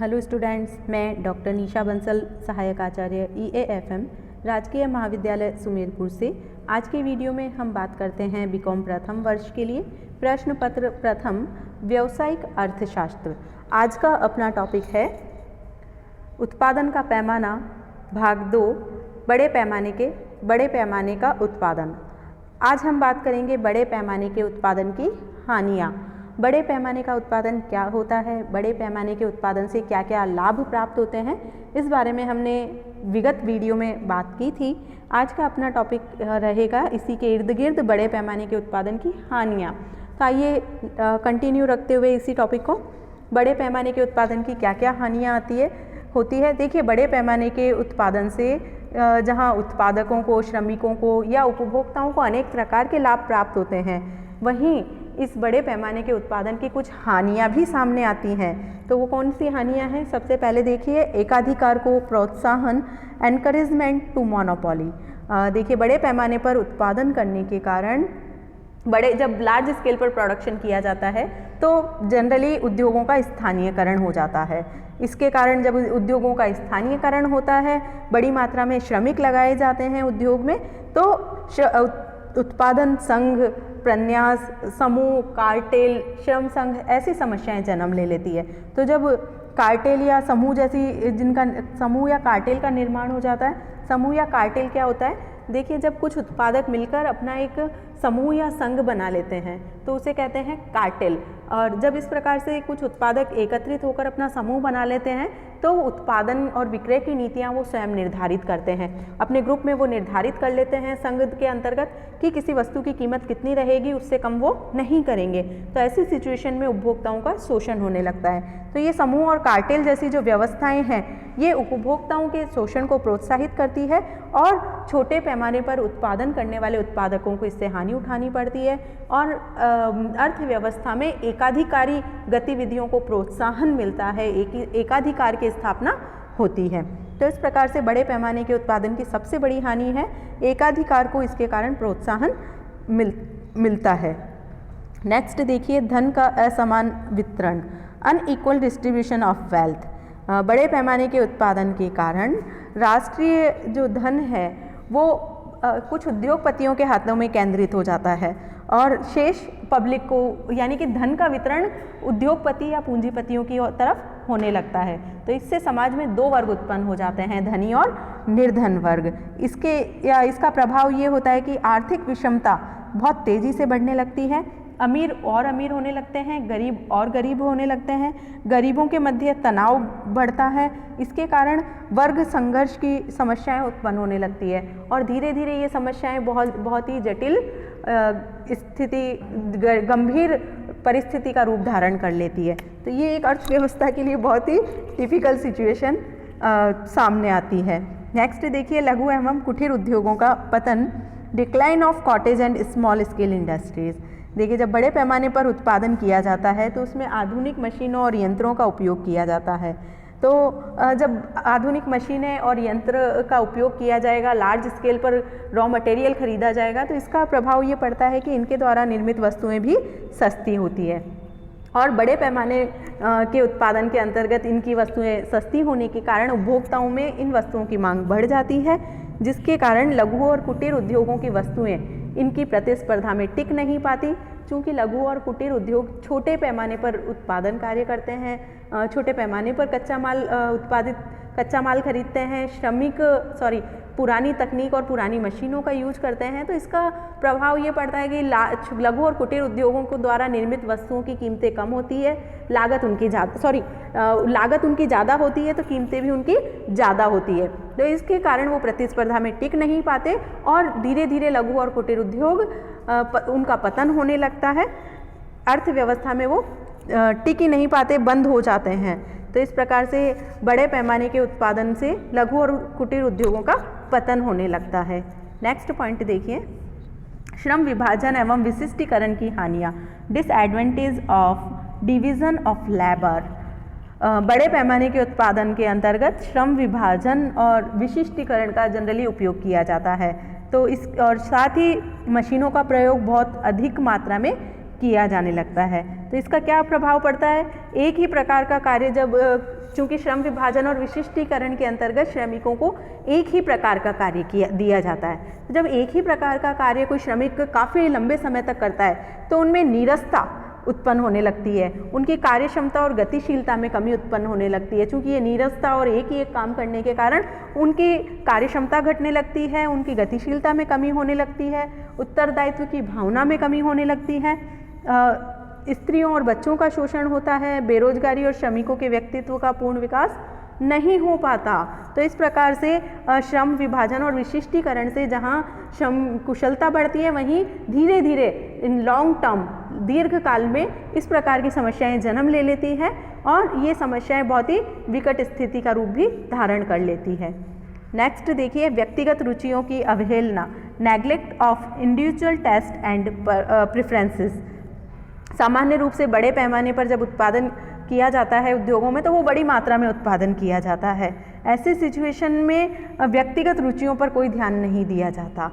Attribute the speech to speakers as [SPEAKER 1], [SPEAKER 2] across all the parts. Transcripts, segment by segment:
[SPEAKER 1] Hello students, मैं doctor निशा बंसल, सहायक आचार्य EAFM राजकीय महाविद्यालय सुमेरपुर से। आज के वीडियो में हम बात करते हैं बीकॉम प्रथम वर्ष के लिए प्रश्न पत्र प्रथम व्यावसायिक अर्थशास्त्र। आज का अपना टॉपिक है उत्पादन का पैमाना भाग 2, बड़े पैमाने का उत्पादन। आज हम बात करेंगे बड़े पैमाने के उत्पादन की हानियाँ। बड़े पैमाने का उत्पादन क्या होता है, बड़े पैमाने के उत्पादन से क्या क्या लाभ प्राप्त होते हैं, इस बारे में हमने विगत वीडियो में बात की थी। आज का अपना टॉपिक रहेगा इसी के इर्द गिर्द बड़े पैमाने के उत्पादन की हानियाँ। तो आइए कंटिन्यू रखते हुए इसी टॉपिक को, बड़े पैमाने के उत्पादन की क्या क्या हानियाँ होती है। देखिए, बड़े पैमाने के उत्पादन से जहाँ उत्पादकों को, श्रमिकों को या उपभोक्ताओं को अनेक प्रकार के लाभ प्राप्त होते हैं, वहीं इस बड़े पैमाने के उत्पादन की कुछ हानियाँ भी सामने आती हैं। तो वो कौन सी हानियाँ हैं? सबसे पहले देखिए, एकाधिकार को प्रोत्साहन, एनकरेजमेंट टू मोनोपोली। देखिए, बड़े पैमाने पर उत्पादन करने के कारण जब लार्ज स्केल पर प्रोडक्शन किया जाता है तो जनरली उद्योगों का स्थानीयकरण हो जाता है। इसके कारण जब उद्योगों का स्थानीयकरण होता है, बड़ी मात्रा में श्रमिक लगाए जाते हैं उद्योग में, तो उत्पादन संघ, प्रन्यास, समूह, कार्टेल, श्रम संघ ऐसी समस्याएं जन्म ले लेती है। तो जब कार्टेल या समूह जैसी जिनका समूह या कार्टेल का निर्माण हो जाता है, समूह या कार्टेल क्या होता है? देखिए, जब कुछ उत्पादक मिलकर अपना एक समूह या संघ बना लेते हैं तो उसे कहते हैं कार्टेल। और जब इस प्रकार से कुछ उत्पादक एकत्रित होकर अपना समूह बना लेते हैं तो उत्पादन और विक्रय की नीतियां वो स्वयं निर्धारित करते हैं। अपने ग्रुप में वो निर्धारित कर लेते हैं संघ के अंतर्गत कि किसी वस्तु की कीमत कितनी रहेगी, उससे कम वो नहीं करेंगे। तो ऐसी सिचुएशन में उपभोक्ताओं का शोषण होने लगता है। तो ये समूह और कार्टेल जैसी जो व्यवस्थाएं हैं, ये उपभोक्ताओं के शोषण को प्रोत्साहित करती है और छोटे पैमाने पर उत्पादन करने वाले उत्पादकों को इससे हानि उठानी पड़ती है और अर्थव्यवस्था में एकाधिकारी गतिविधियों को प्रोत्साहन मिलता है, एकाधिकार की स्थापना होती है। तो इस प्रकार से बड़े पैमाने के उत्पादन की सबसे बड़ी हानि है एकाधिकार को इसके कारण प्रोत्साहन मिलता है। नेक्स्ट देखिए, धन का असमान वितरण, अनइक्वल डिस्ट्रीब्यूशन ऑफ वेल्थ। बड़े पैमाने के उत्पादन के कारण राष्ट्रीय जो धन है वो कुछ उद्योगपतियों के हाथों में केंद्रित हो जाता है और शेष पब्लिक को, यानी कि धन का वितरण उद्योगपति या पूंजीपतियों की तरफ होने लगता है। तो इससे समाज में दो वर्ग उत्पन्न हो जाते हैं, धनी और निर्धन वर्ग। इसका प्रभाव ये होता है कि आर्थिक विषमता बहुत तेजी से बढ़ने लगती है, अमीर और अमीर होने लगते हैं, गरीब और गरीब होने लगते हैं, गरीबों के मध्य तनाव बढ़ता है। इसके कारण वर्ग संघर्ष की समस्याएं उत्पन्न होने लगती है और धीरे धीरे ये समस्याएं बहुत ही जटिल गंभीर परिस्थिति का रूप धारण कर लेती है। तो ये एक अर्थव्यवस्था के लिए बहुत ही टिपिकल सिचुएशन सामने आती है। नेक्स्ट देखिए, लघु एवं कुटीर उद्योगों का पतन, decline of cottage and small scale industries. देखिए, जब बड़े पैमाने पर उत्पादन किया जाता है तो उसमें आधुनिक मशीनों और यंत्रों का उपयोग किया जाता है। तो जब आधुनिक मशीनें और यंत्र का उपयोग किया जाएगा, लार्ज स्केल पर रॉ मटेरियल खरीदा जाएगा, तो इसका प्रभाव ये पड़ता है कि इनके द्वारा निर्मित वस्तुएं भी सस्ती होती है और बड़े पैमाने के उत्पादन के अंतर्गत इनकी वस्तुएं सस्ती होने के कारण उपभोक्ताओं में इन वस्तुओं की मांग बढ़ जाती है, जिसके कारण लघु और कुटीर उद्योगों की वस्तुएं इनकी प्रतिस्पर्धा में टिक नहीं पाती। चूँकि लघु और कुटीर उद्योग छोटे पैमाने पर उत्पादन कार्य करते हैं, छोटे पैमाने पर कच्चा माल खरीदते हैं, पुरानी तकनीक और पुरानी मशीनों का यूज करते हैं। तो इसका प्रभाव ये पड़ता है कि लघु और कुटीर उद्योगों को द्वारा निर्मित वस्तुओं की कीमतें कम होती है, लागत उनकी ज़्यादा होती है, तो कीमतें भी उनकी ज़्यादा होती है। तो इसके कारण वो प्रतिस्पर्धा में टिक नहीं पाते और धीरे धीरे लघु और कुटीर उद्योग उनका पतन होने लगता है, अर्थव्यवस्था में वो टिक ही नहीं पाते, बंद हो जाते हैं। तो इस प्रकार से बड़े पैमाने के उत्पादन से लघु और कुटीर उद्योगों का पतन होने लगता है। नेक्स्ट पॉइंट देखिए, श्रम विभाजन एवं विशिष्टीकरण की हानियाँ, disadvantage of division of labour. बड़े पैमाने के उत्पादन के अंतर्गत श्रम विभाजन और विशिष्टीकरण का जनरली उपयोग किया जाता है। तो और साथ ही मशीनों का प्रयोग बहुत अधिक मात्रा में किया जाने लगता है। तो इसका क्या प्रभाव पड़ता है? एक ही प्रकार का कार्य जब चूँकि श्रम विभाजन और विशिष्टीकरण के अंतर्गत श्रमिकों को एक ही प्रकार का कार्य दिया जाता है। तो जब एक ही प्रकार का कार्य कोई श्रमिक काफ़ी लंबे समय तक करता है तो उनमें नीरसता उत्पन्न होने लगती है, उनकी कार्य क्षमता और गतिशीलता में कमी उत्पन्न होने लगती है। चूँकि ये नीरसता और एक ही एक काम करने के कारण उनकी कार्य क्षमता घटने लगती है, उनकी गतिशीलता में कमी होने लगती है, उत्तरदायित्व की भावना में कमी होने लगती है, स्त्रियों और बच्चों का शोषण होता है, बेरोजगारी और श्रमिकों के व्यक्तित्व का पूर्ण विकास नहीं हो पाता। तो इस प्रकार से श्रम विभाजन और विशिष्टीकरण से जहाँ श्रम कुशलता बढ़ती है, वहीं धीरे धीरे इन लॉन्ग टर्म दीर्घकाल में इस प्रकार की समस्याएं जन्म ले लेती है और ये समस्याएं बहुत ही विकट स्थिति का रूप भी धारण कर लेती है। नेक्स्ट देखिए, व्यक्तिगत रुचियों की अवहेलना, neglect of individual taste and preferences. सामान्य रूप से बड़े पैमाने पर जब उत्पादन किया जाता है उद्योगों में तो वो बड़ी मात्रा में उत्पादन किया जाता है। ऐसी सिचुएशन में व्यक्तिगत रुचियों पर कोई ध्यान नहीं दिया जाता।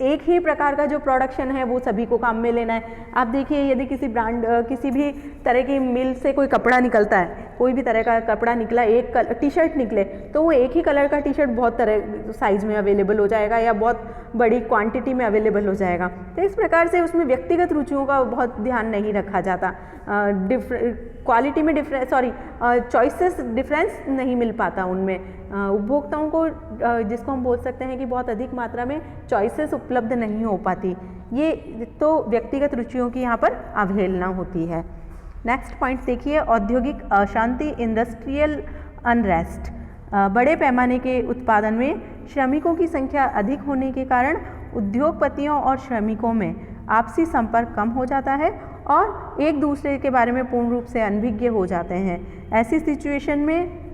[SPEAKER 1] एक ही प्रकार का जो प्रोडक्शन है वो सभी को काम में लेना है। आप देखिए, यदि किसी ब्रांड किसी भी तरह की मिल से कोई कपड़ा निकलता है, कोई भी तरह का कपड़ा निकला, एक टी शर्ट निकले तो वो एक ही कलर का टी शर्ट बहुत तरह साइज़ में अवेलेबल हो जाएगा या बहुत बड़ी क्वांटिटी में अवेलेबल हो जाएगा। तो इस प्रकार से उसमें व्यक्तिगत रुचियों का बहुत ध्यान नहीं रखा जाता। क्वालिटी में चॉइसेस डिफरेंस नहीं मिल पाता उनमें। उपभोक्ताओं को जिसको हम बोल सकते हैं कि बहुत अधिक मात्रा में चॉइसेस उपलब्ध नहीं हो पाती। ये तो व्यक्तिगत रुचियों की यहाँ पर अवहेलना होती है। नेक्स्ट पॉइंट देखिए, औद्योगिक अशांति, इंडस्ट्रियल अनरेस्ट। बड़े पैमाने के उत्पादन में श्रमिकों की संख्या अधिक होने के कारण उद्योगपतियों और श्रमिकों में आपसी संपर्क कम हो जाता है और एक दूसरे के बारे में पूर्ण रूप से अनभिज्ञ हो जाते हैं। ऐसी सिचुएशन में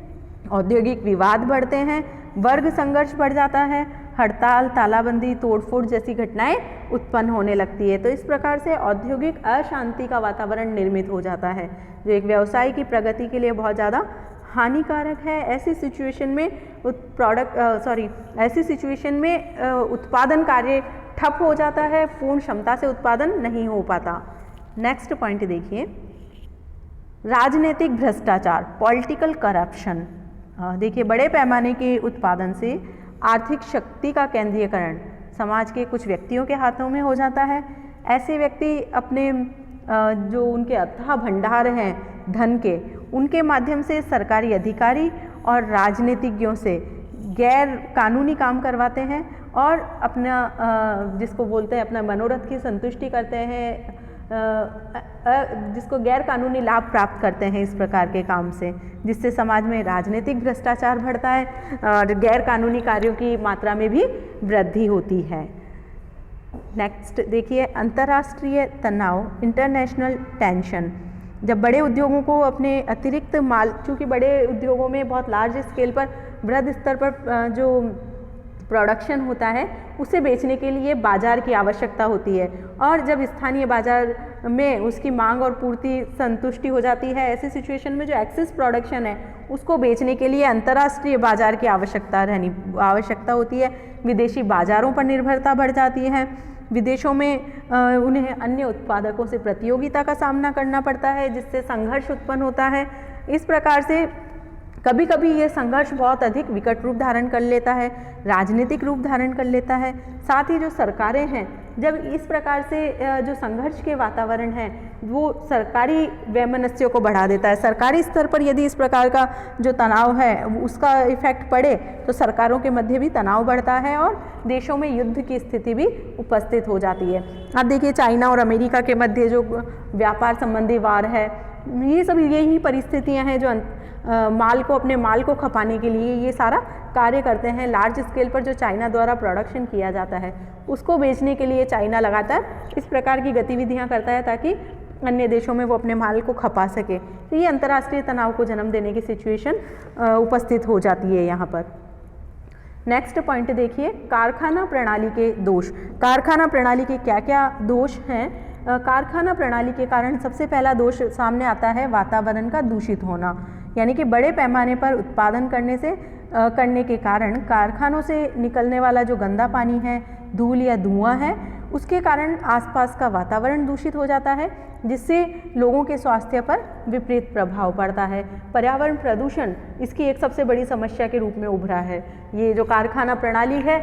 [SPEAKER 1] औद्योगिक विवाद बढ़ते हैं, वर्ग संघर्ष बढ़ जाता है, हड़ताल, तालाबंदी, तोड़फोड़ जैसी घटनाएं उत्पन्न होने लगती है। तो इस प्रकार से औद्योगिक अशांति का वातावरण निर्मित हो जाता है जो एक व्यवसाय की प्रगति के लिए बहुत ज़्यादा हानिकारक है। ऐसी सिचुएशन में उत्पादन कार्य ठप हो जाता है, पूर्ण क्षमता से उत्पादन नहीं हो पाता। नेक्स्ट पॉइंट देखिए, राजनीतिक भ्रष्टाचार, पॉलिटिकल करप्शन। देखिए, बड़े पैमाने के उत्पादन से आर्थिक शक्ति का केंद्रीयकरण समाज के कुछ व्यक्तियों के हाथों में हो जाता है। ऐसे व्यक्ति अपने जो उनके अथाह भंडार हैं धन के, उनके माध्यम से सरकारी अधिकारी और राजनीतिज्ञों से गैर कानूनी काम करवाते हैं और अपना जिसको बोलते हैं अपना मनोरथ की संतुष्टि करते हैं, जिसको गैर कानूनी लाभ प्राप्त करते हैं इस प्रकार के काम से, जिससे समाज में राजनीतिक भ्रष्टाचार बढ़ता है और गैर कानूनी कार्यों की मात्रा में भी वृद्धि होती है। नेक्स्ट देखिए, अंतर्राष्ट्रीय तनाव, इंटरनेशनल टेंशन। जब बड़े उद्योगों को अपने अतिरिक्त माल, चूँकि बड़े उद्योगों में बहुत लार्ज स्केल पर वृहद स्तर पर जो प्रोडक्शन होता है उसे बेचने के लिए बाजार की आवश्यकता होती है और जब स्थानीय बाजार में उसकी मांग और पूर्ति संतुष्टि हो जाती है, ऐसी सिचुएशन में जो एक्सेस प्रोडक्शन है उसको बेचने के लिए अंतर्राष्ट्रीय बाजार की आवश्यकता होती है। विदेशी बाजारों पर निर्भरता बढ़ जाती है। विदेशों में उन्हें अन्य उत्पादकों से प्रतियोगिता का सामना करना पड़ता है, जिससे संघर्ष उत्पन्न होता है। इस प्रकार से कभी कभी ये संघर्ष बहुत अधिक विकट रूप धारण कर लेता है, राजनीतिक रूप धारण कर लेता है। साथ ही जो सरकारें हैं, जब इस प्रकार से जो संघर्ष के वातावरण है वो सरकारी वैमनस्यों को बढ़ा देता है। सरकारी स्तर पर यदि इस प्रकार का जो तनाव है उसका इफेक्ट पड़े तो सरकारों के मध्य भी तनाव बढ़ता है और देशों में युद्ध की स्थिति भी उपस्थित हो जाती है। अब देखिए, चाइना और अमेरिका के मध्य जो व्यापार संबंधी वार है, ये सब यही परिस्थितियाँ हैं जो अपने माल को खपाने के लिए ये सारा कार्य करते हैं। लार्ज स्केल पर जो चाइना द्वारा प्रोडक्शन किया जाता है उसको बेचने के लिए चाइना लगातार इस प्रकार की गतिविधियां करता है ताकि अन्य देशों में वो अपने माल को खपा सके। तो ये अंतर्राष्ट्रीय तनाव को जन्म देने की सिचुएशन उपस्थित हो जाती है यहाँ पर। नेक्स्ट पॉइंट देखिए, कारखाना प्रणाली के दोष। कारखाना प्रणाली के क्या क्या दोष हैं? कारखाना प्रणाली के कारण सबसे पहला दोष सामने आता है वातावरण का दूषित होना, यानी कि बड़े पैमाने पर उत्पादन करने के कारण कारखानों से निकलने वाला जो गंदा पानी है धूल या धुआं है उसके कारण आसपास का वातावरण दूषित हो जाता है, जिससे लोगों के स्वास्थ्य पर विपरीत प्रभाव पड़ता है। पर्यावरण प्रदूषण इसकी एक सबसे बड़ी समस्या के रूप में उभरा है। ये जो कारखाना प्रणाली है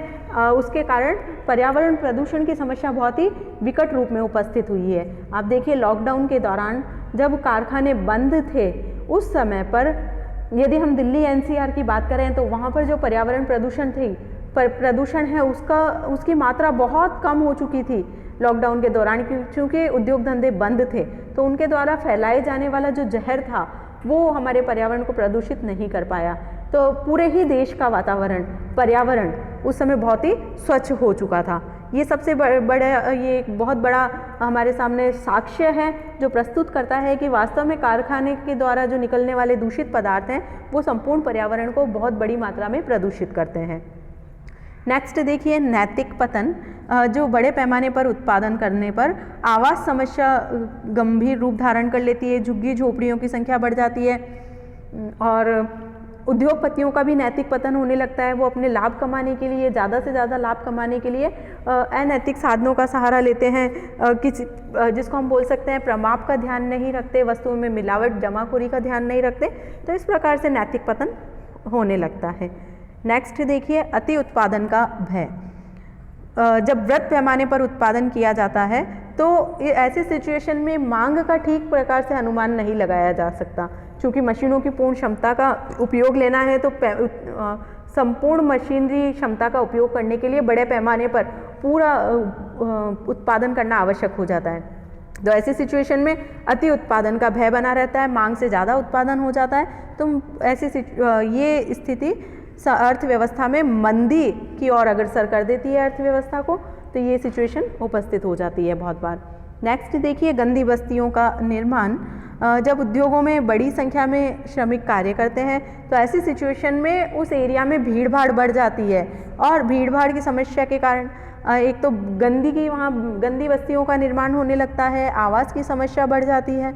[SPEAKER 1] उसके कारण पर्यावरण प्रदूषण की समस्या बहुत ही विकट रूप में उपस्थित हुई है। आप देखिए लॉकडाउन के दौरान जब कारखाने बंद थे उस समय पर यदि हम दिल्ली एनसीआर की बात करें तो वहाँ पर जो पर्यावरण प्रदूषण है उसकी मात्रा बहुत कम हो चुकी थी लॉकडाउन के दौरान, क्योंकि उद्योग धंधे बंद थे तो उनके द्वारा फैलाए जाने वाला जो जहर था वो हमारे पर्यावरण को प्रदूषित नहीं कर पाया। तो पूरे ही देश का पर्यावरण उस समय बहुत ही स्वच्छ हो चुका था। ये सबसे ये एक बहुत बड़ा हमारे सामने साक्ष्य है जो प्रस्तुत करता है कि वास्तव में कारखाने के द्वारा जो निकलने वाले दूषित पदार्थ हैं वो संपूर्ण पर्यावरण को बहुत बड़ी मात्रा में प्रदूषित करते हैं। नेक्स्ट देखिए नैतिक पतन, जो बड़े पैमाने पर उत्पादन करने पर आवास समस्या गंभीर रूप धारण कर लेती है, झुग्गी झोपड़ियों की संख्या बढ़ जाती है और उद्योगपतियों का भी नैतिक पतन होने लगता है। वो अपने लाभ कमाने के लिए, ज़्यादा से ज़्यादा लाभ कमाने के लिए अनैतिक साधनों का सहारा लेते हैं, जिसको हम बोल सकते हैं प्रमाप का ध्यान नहीं रखते, वस्तुओं में मिलावट जमाखोरी का ध्यान नहीं रखते, तो इस प्रकार से नैतिक पतन होने लगता है। नेक्स्ट देखिए अति उत्पादन का भय। जब वृहत पैमाने पर उत्पादन किया जाता है तो ऐसी सिचुएशन में मांग का ठीक प्रकार से अनुमान नहीं लगाया जा सकता, क्योंकि मशीनों की पूर्ण क्षमता का उपयोग लेना है तो संपूर्ण मशीनरी क्षमता का उपयोग करने के लिए बड़े पैमाने पर पूरा उत्पादन करना आवश्यक हो जाता है। तो ऐसी सिचुएशन में अति उत्पादन का भय बना रहता है, मांग से ज़्यादा उत्पादन हो जाता है। तो ये स्थिति अर्थव्यवस्था में मंदी की ओर अग्रसर कर देती है अर्थव्यवस्था को, तो ये सिचुएशन उपस्थित हो जाती है बहुत बार। नेक्स्ट देखिए गंदी बस्तियों का निर्माण। जब उद्योगों में बड़ी संख्या में श्रमिक कार्य करते हैं तो ऐसी सिचुएशन में उस एरिया में भीड़ भाड़ बढ़ जाती है और भीड़ भाड़ की समस्या के कारण एक तो वहाँ गंदी बस्तियों का निर्माण होने लगता है, आवास की समस्या बढ़ जाती है,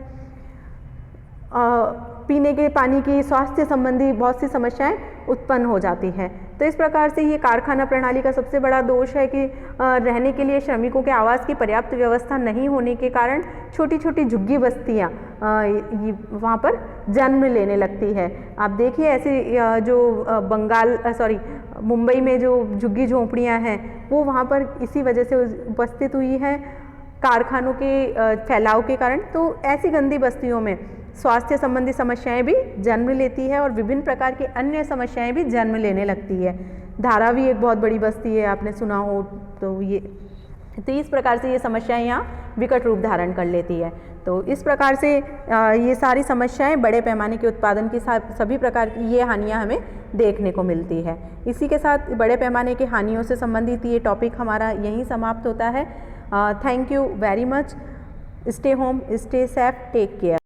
[SPEAKER 1] पीने के पानी की, स्वास्थ्य संबंधी बहुत सी समस्याएं उत्पन्न हो जाती हैं। तो इस प्रकार से ये कारखाना प्रणाली का सबसे बड़ा दोष है कि रहने के लिए श्रमिकों के आवास की पर्याप्त व्यवस्था नहीं होने के कारण छोटी छोटी झुग्गी बस्तियाँ वहाँ पर जन्म लेने लगती है। आप देखिए ऐसे जो मुंबई में जो झुग्गी झोंपड़ियाँ हैं वो वहाँ पर इसी वजह से उपस्थित हुई है कारखानों के फैलाव के कारण। तो ऐसी गंदी बस्तियों में स्वास्थ्य संबंधी समस्याएं भी जन्म लेती है और विभिन्न प्रकार की अन्य समस्याएं भी जन्म लेने लगती है। धारावी एक बहुत बड़ी बस्ती है, आपने सुना हो, तो इस प्रकार से ये समस्याएं यहाँ विकट रूप धारण कर लेती है। तो इस प्रकार से ये सारी समस्याएं बड़े पैमाने के उत्पादन की सभी प्रकार की ये हानियाँ हमें देखने को मिलती है। इसी के साथ बड़े पैमाने की हानियों से संबंधित ये टॉपिक हमारा यहीं समाप्त होता है। Thank you very much. Stay home, stay safe, take care.